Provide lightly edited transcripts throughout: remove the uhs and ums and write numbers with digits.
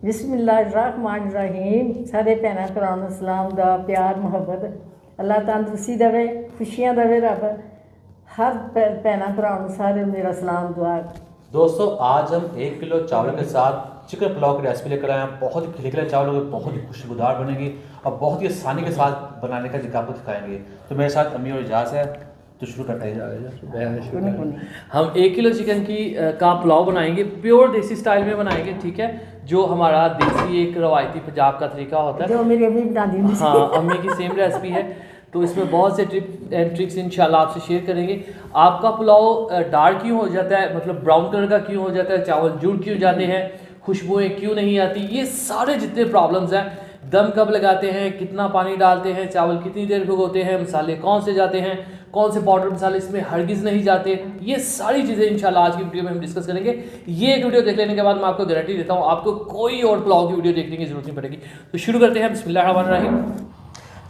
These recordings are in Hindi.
बिस्मिल्लाहिर्रहमानिर्रहीम। सारे भैन भरावां नूं सलाम दा प्यार मुहब्बत। अल्लाह तंदरुस्ती देवे, खुशियां देवे रब। हर भैन भरावां नूं सारे मेरा सलाम दुआ। दोस्तों आज हम 1 किलो चावल के साथ चिकन पुलाव की रेसिपी लेकर आए हैं। बहुत ही खिले खिले चावल होंगे, बहुत ही खुशबूदार बनेगी और बहुत ही आसानी के साथ बनाने का तरीका आपको दिखाएंगे। तो मेरे साथ अम्मी और इजाज़ है, तो शुरू करते हैं। हम 1 किलो चिकन का पुलाव बनाएंगे, प्योर देसी स्टाइल में बनाएंगे, ठीक है। जो हमारा देसी एक रवायती पंजाब का तरीका होता है, जो मेरी अम्मी बनाती थी। हाँ, अम्मी की सेम रेसिपी है। तो इसमें बहुत से टिप एंड ट्रिक्स इंशाल्लाह आपसे शेयर करेंगे। आपका पुलाव डार्क क्यों हो जाता है, मतलब ब्राउन कलर का क्यों हो जाता है, चावल जुड़ क्यों जाते हैं, खुशबुएं क्यों नहीं आती, ये सारे जितने प्रॉब्लम्स हैं, दम कब लगाते हैं, कितना पानी डालते हैं, चावल कितनी देर भिगोते हैं, मसाले कौन से जाते हैं, कौन से पाउडर मसाले इसमें हरगिज़ नहीं जाते, ये सारी चीज़ें इंशाल्लाह आज की वीडियो में हम डिस्कस करेंगे। ये एक वीडियो देख लेने के बाद मैं आपको गारंटी देता हूँ आपको कोई और पुलाव की वीडियो देखने की जरूरत नहीं पड़ेगी। तो शुरू करते हैं, बिस्मिल्लाहिर्रहमानिर्रहीम।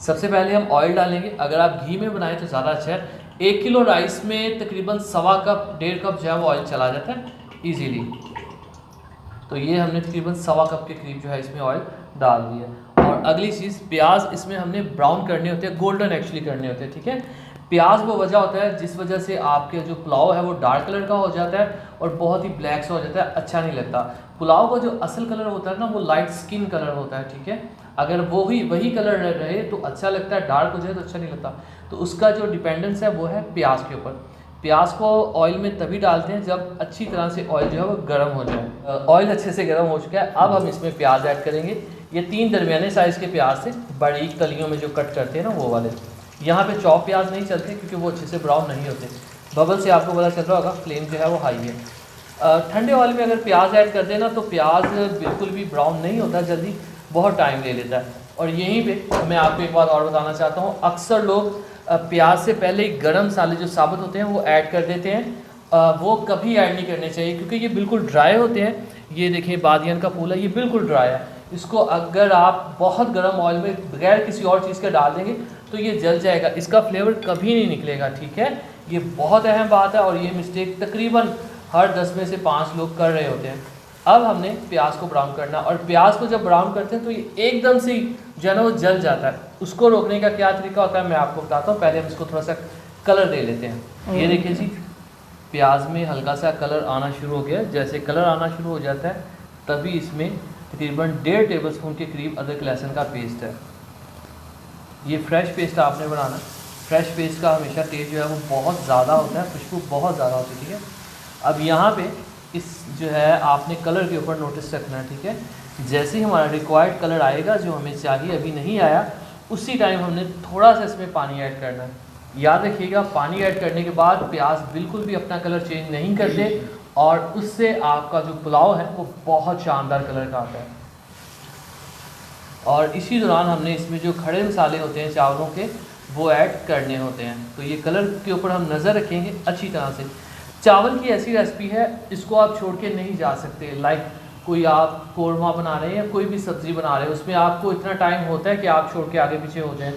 सबसे पहले हम ऑयल डालेंगे। अगर आप घी में बनाएं तो ज़्यादा अच्छा है। 1 किलो राइस में तकरीबन 1.25 कप 1.5 कप जो है वो ऑयल चला जाता है ईजीली। तो ये हमने तकरीबन 1.25 कप के करीब जो है इसमें ऑयल डाल दिया। और अगली चीज़, प्याज इसमें हमने ब्राउन करने होते हैं, गोल्डन एक्चुअली करने होते हैं, ठीक है। प्याज वो वजह होता है जिस वजह से आपके जो पुलाव है वो डार्क कलर का हो जाता है और बहुत ही ब्लैक सा हो जाता है, अच्छा नहीं लगता। पुलाव का जो असल कलर होता है ना, वो लाइट स्किन कलर होता है, ठीक है। अगर वही कलर रहे तो अच्छा लगता है, डार्क हो जाए तो अच्छा नहीं लगता। तो उसका जो डिपेंडेंस है वो है प्याज के ऊपर। प्याज को ऑयल में तभी डालते हैं जब अच्छी तरह से ऑयल जो है वो गर्म हो जाए। ऑयल अच्छे से गर्म हो चुका है, अब हम इसमें प्याज ऐड करेंगे। ये 3 दरमियाने साइज़ के प्याज से, बड़ी कलियों में जो कट करते हैं ना वो वाले। यहाँ पे चॉप प्याज नहीं चलते क्योंकि वो अच्छे से ब्राउन नहीं होते। बबल से आपको पता चल रहा होगा फ्लेम जो है वो हाई है। ठंडे ऑयल में अगर प्याज ऐड कर देना तो प्याज बिल्कुल भी ब्राउन नहीं होता जल्दी, बहुत टाइम ले लेता है। और यहीं पे मैं आपको एक बात और बताना चाहता हूँ, अक्सर लोग प्याज से पहले ही गरम मसाले जो साबुत होते हैं वो ऐड कर देते हैं। वो कभी ऐड नहीं करने चाहिए क्योंकि ये बिल्कुल ड्राई होते हैं। ये देखिए बादियन का फूल है, ये बिल्कुल ड्राई है। इसको अगर आप बहुत गर्म ऑयल में बगैर किसी और चीज़ के डाल देंगे तो ये जल जाएगा, इसका फ्लेवर कभी नहीं निकलेगा, ठीक है। ये बहुत अहम बात है और ये मिस्टेक तकरीबन हर 10 में से 5 लोग कर रहे होते हैं। अब हमने प्याज को ब्राउन करना, और प्याज को जब ब्राउन करते हैं तो ये एकदम से जो है ना वो जल जाता है। उसको रोकने का क्या तरीका होता है मैं आपको बताता हूँ। पहले हम इसको थोड़ा सा कलर दे लेते हैं। ये देखिए जी, प्याज में हल्का सा कलर आना शुरू हो गया। जैसे कलर आना शुरू हो जाता है तभी इसमें तकरीबन 1.5 टेबल स्पून के करीब अदरक लहसुन का पेस्ट है। ये फ्रेश पेस्ट आपने बनाना। फ्रेश पेस्ट का हमेशा टेस्ट जो है वो बहुत ज़्यादा होता है, खुशबू बहुत ज़्यादा होती है, ठीक है। अब यहाँ पे इस जो है आपने कलर के ऊपर नोटिस रखना है, ठीक है। जैसे ही हमारा रिक्वायर्ड कलर आएगा जो हमें चाहिए, अभी नहीं आया, उसी टाइम हमने थोड़ा सा इसमें पानी ऐड करना है। याद रखिएगा, पानी ऐड करने के बाद प्याज बिल्कुल भी अपना कलर चेंज नहीं करते और उससे आपका जो पुलाव है वो बहुत शानदार कलर का आता है। और इसी दौरान हमने इसमें जो खड़े मसाले होते हैं चावलों के वो ऐड करने होते हैं। तो ये कलर के ऊपर हम नज़र रखेंगे अच्छी तरह से। चावल की ऐसी रेसिपी है, इसको आप छोड़ के नहीं जा सकते। लाइक कोई आप कोरमा बना रहे हैं या कोई भी सब्ज़ी बना रहे हैं, उसमें आपको इतना टाइम होता है कि आप छोड़ के आगे पीछे हो जाएं।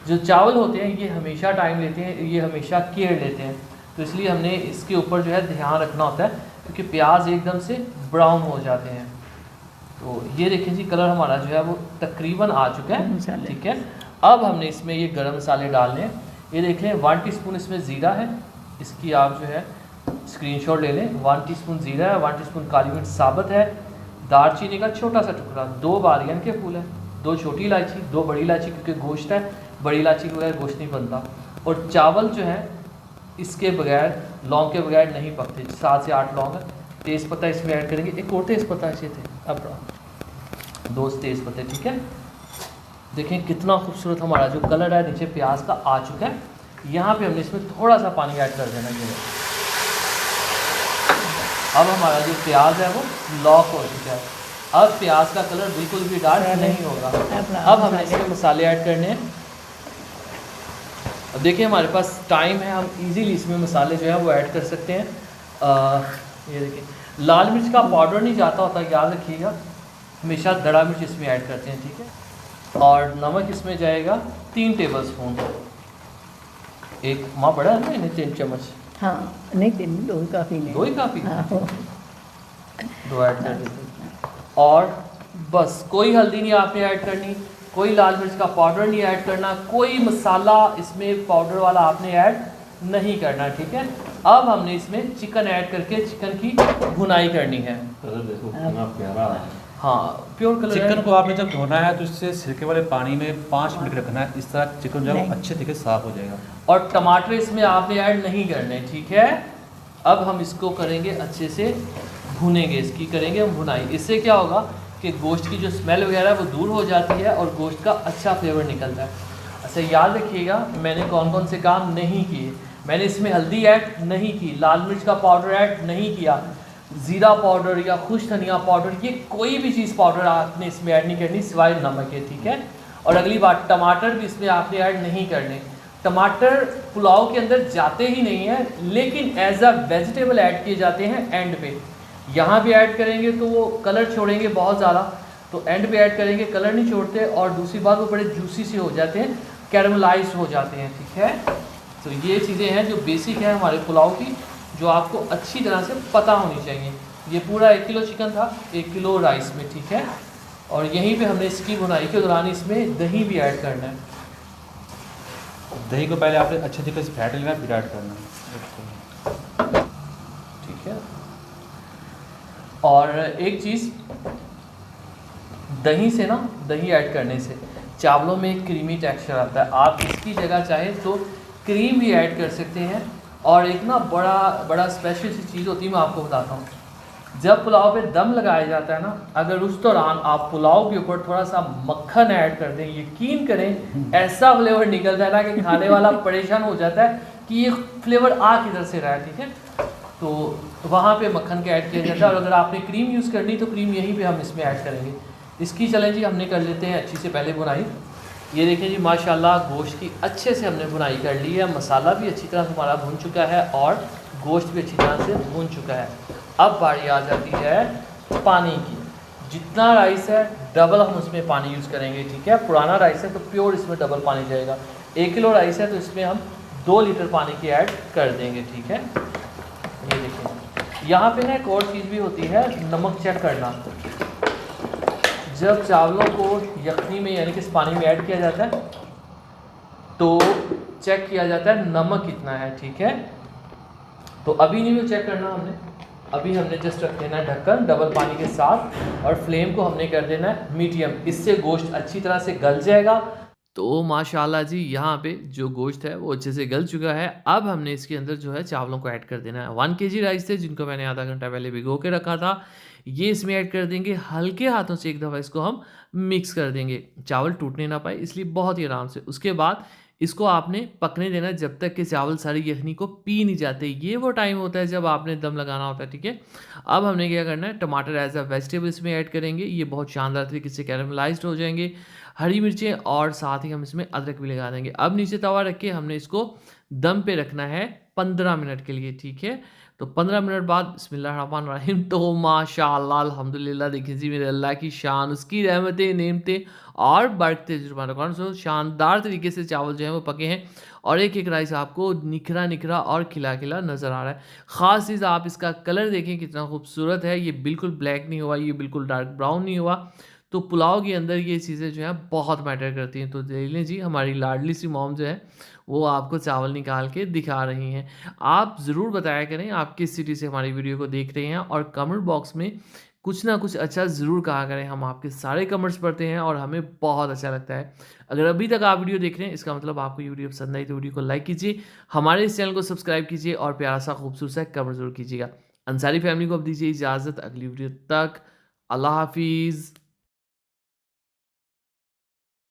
जो चावल होते हैं ये हमेशा टाइम लेते हैं, ये हमेशा केयर लेते हैं। तो इसलिए हमने इसके ऊपर जो है ध्यान रखना होता है क्योंकि प्याज एकदम से ब्राउन हो जाते हैं। तो ये देखें जी, कलर हमारा जो है वो तकरीबन आ चुका है, ठीक है। अब हमने इसमें ये गरम मसाले डालने हैं। ये देख लें 1 टीस्पून इसमें ज़ीरा है, इसकी आप जो है स्क्रीनशॉट ले लें। 1 टीस्पून ज़ीरा है, 1 टीस्पून काली मिर्च साबुत है, दालचीनी का छोटा सा टुकड़ा, 2 बादियन के फूल है, 2 छोटी इलायची, 2 बड़ी इलायची क्योंकि गोश्त है, बड़ी इलायची के बगैर गोश्त नहीं बनता। और चावल जो है इसके बगैर, लौंग के बगैर नहीं पकते। 7 से 8 लौंग है। तेज़ पत्ता इसमें ऐड करेंगे, एक और तेज़ पत्ता ऐसे थे, अब 2 तेज़ पत्ते, ठीक है। देखें कितना खूबसूरत हमारा जो कलर है नीचे प्याज का आ चुका है। यहाँ पे हमने इसमें थोड़ा सा पानी ऐड कर देना है। अब हमारा जो प्याज है वो लॉक हो चुका है। अब प्याज का कलर बिल्कुल भी डार्क नहीं होगा। अब हमने इसमें मसाले ऐड करने हैं। अब देखिए हमारे पास टाइम है, हम इजीली इसमें मसाले जो है वो ऐड कर सकते हैं। ये देखिए, लाल मिर्च का पाउडर नहीं जाता होता, याद रखिएगा, हमेशा दड़ा मिर्च इसमें ऐड करते हैं, ठीक है। और नमक इसमें जाएगा 3 टेबल स्पून। एक माँ बड़ा है ना, इन्हें 3 चम्मच। हाँ नहीं, 2 ही काफ़ी नहीं, 2 ही काफ़ी, हाँ। 2 ऐड कर देते हैं। और बस कोई हल्दी नहीं आपने ऐड करनी, कोई लाल मिर्च का पाउडर नहीं ऐड करना, कोई मसाला इसमें पाउडर वाला आपने ऐड नहीं करना, ठीक है। अब हमने इसमें चिकन ऐड करके चिकन की भुनाई करनी है। कलर देखो कितना प्यारा है। हाँ, प्योर कलर चिकन है। को आपने जब धोना है तो इससे सिरके वाले पानी में 5 मिनट रखना है, इस तरह चिकन जो है वो अच्छे तरीके से साफ हो जाएगा। और टमाटर इसमें आपने ऐड नहीं करने, ठीक है। अब हम इसको करेंगे अच्छे से भुनेंगे, इसकी करेंगे हम भुनाई। इससे क्या होगा कि गोश्त की जो स्मेल वगैरह है वो दूर हो जाती है और गोश्त का अच्छा फ्लेवर निकलता है। अच्छा याद रखिएगा, मैंने कौन कौन से काम नहीं किए। मैंने इसमें हल्दी ऐड नहीं की, लाल मिर्च का पाउडर ऐड नहीं किया, ज़ीरा पाउडर या खुश धनिया पाउडर, ये कोई भी चीज़ पाउडर आपने इसमें ऐड नहीं करनी सिवाय नमक के, ठीक है। और अगली बात, टमाटर भी इसमें आपने ऐड नहीं करने। टमाटर पुलाव के अंदर जाते ही नहीं है, लेकिन एज अ वेजिटेबल ऐड किए जाते हैं एंड पे। यहाँ भी ऐड करेंगे तो वो कलर छोड़ेंगे बहुत ज़्यादा, तो एंड पे ऐड करेंगे, कलर नहीं छोड़ते। और दूसरी बात, वो बड़े जूसी से हो जाते हैं, कैरमलाइज हो जाते हैं, ठीक है। तो ये चीज़ें हैं जो बेसिक है हमारे पुलाव की, जो आपको अच्छी तरह से पता होनी चाहिए। ये पूरा 1 किलो चिकन था 1 किलो राइस में, ठीक है। और यहीं पे हमने इसकी भुनाई के दौरान इसमें दही भी ऐड करना है। दही को पहले आपने अच्छे तरीके से फेंट लेना, फिर ऐड करना है, ठीक है। और एक चीज़, दही से ना, दही ऐड करने से चावलों में एक क्रीमी टेक्सचर आता है। आप इसकी जगह चाहें तो क्रीम भी ऐड कर सकते हैं। और एक ना बड़ा स्पेशल सी चीज़ होती है, मैं आपको बताता हूँ। जब पुलाव पे दम लगाया जाता है ना, अगर उस दौरान आप पुलाव के ऊपर थोड़ा सा मक्खन ऐड कर दें, यकीन करें ऐसा फ्लेवर निकलता है ना कि खाने वाला परेशान हो जाता है कि ये फ्लेवर आ किधर से रहा है, ठीक है। तो वहाँ पे मक्खन का ऐड किया जाता है। और अगर आपने क्रीम यूज़ करनी तो क्रीम यहीं पे हम इसमें ऐड करेंगे। इसकी चलें जी, हमने कर लेते हैं अच्छी से पहले भुनाई। ये देखें जी, माशाल्लाह गोश्त की अच्छे से हमने भुनाई कर ली है। मसाला भी अच्छी तरह हमारा भुन चुका है और गोश्त भी अच्छी तरह से भुन चुका है। अब बारी आ जाती है पानी की। जितना राइस है डबल हम उसमें पानी यूज़ करेंगे, ठीक है। पुराना राइस है तो प्योर इसमें डबल पानी जाएगा। 1 किलो राइस है तो इसमें हम 2 लीटर पानी की ऐड कर देंगे, ठीक है। ये देखिए, यहाँ पे ना एक और चीज़ भी होती है, नमक चेक करना। जब चावलों को यखनी में यानी कि इस पानी में ऐड किया जाता है तो चेक किया जाता है नमक कितना है, ठीक है। तो अभी नहीं वो चेक करना हमने, अभी हमने जस्ट रख देना है ढक्कन डबल पानी के साथ और फ्लेम को हमने कर देना है मीडियम। इससे गोश्त अच्छी तरह से गल जाएगा। तो माशाल्लाह जी, यहाँ पे जो गोश्त है वो अच्छे से गल चुका है। अब हमने इसके अंदर जो है चावलों को ऐड कर देना है। 1 kg राइस थे जिनको मैंने आधा घंटा पहले भिगो के रखा था, ये इसमें ऐड कर देंगे। हल्के हाथों से एक दफ़ा इसको हम मिक्स कर देंगे, चावल टूटने ना पाए, इसलिए बहुत ही आराम से। उसके बाद इसको आपने पकने देना जब तक कि चावल सारी यखनी को पी नहीं जाते। ये वो टाइम होता है जब आपने दम लगाना होता है, ठीक है। अब हमने क्या करना है, टमाटर एज अ वेजिटेबल इसमें ऐड करेंगे। ये बहुत शानदार तरीके से कैरमलाइज्ड हो जाएंगे। हरी मिर्चें और साथ ही हम इसमें अदरक भी लगा देंगे। अब नीचे तवा रख के हमने इसको दम पे रखना है 15 मिनट के लिए, ठीक है। तो 15 मिनट बाद बिस्मिल्लाहिर्रहमानिर्रहीम, तो माशाअल्लाह अल्हम्दुलिल्लाह, देखिए जी मेरे अल्लाह की शान, उसकी रहमतें नेमतें और बरकते जुर्माना सो शानदार तरीके से चावल जो हैं वो पके हैं और एक एक राइस आपको निखरा निखरा और खिला खिला नज़र आ रहा है। ख़ास चीज़ आप इसका कलर देखें कितना खूबसूरत है। ये बिल्कुल ब्लैक नहीं हुआ, ये बिल्कुल डार्क ब्राउन नहीं हुआ। तो पुलाव के अंदर ये चीज़ें जो हैं बहुत मैटर करती हैं। तो देख लें जी, हमारी लाडली सी मॉम जो है वो आपको चावल निकाल के दिखा रही हैं। आप ज़रूर बताया करें आप किस सिटी से हमारी वीडियो को देख रहे हैं और कमेंट बॉक्स में कुछ ना कुछ अच्छा ज़रूर कहा करें। हम आपके सारे कमेंट्स पढ़ते हैं और हमें बहुत अच्छा लगता है। अगर अभी तक आप वीडियो देख रहे हैं इसका मतलब आपको ये वीडियो पसंद आई तो वीडियो को लाइक कीजिए, हमारे इस चैनल को सब्सक्राइब कीजिए और प्यारा सा खूबसूरत सा कमेंट ज़रूर कीजिएगा। अंसारी फैमिली को अब दीजिए इजाज़त, अगली वीडियो तक अल्लाह हाफिज़।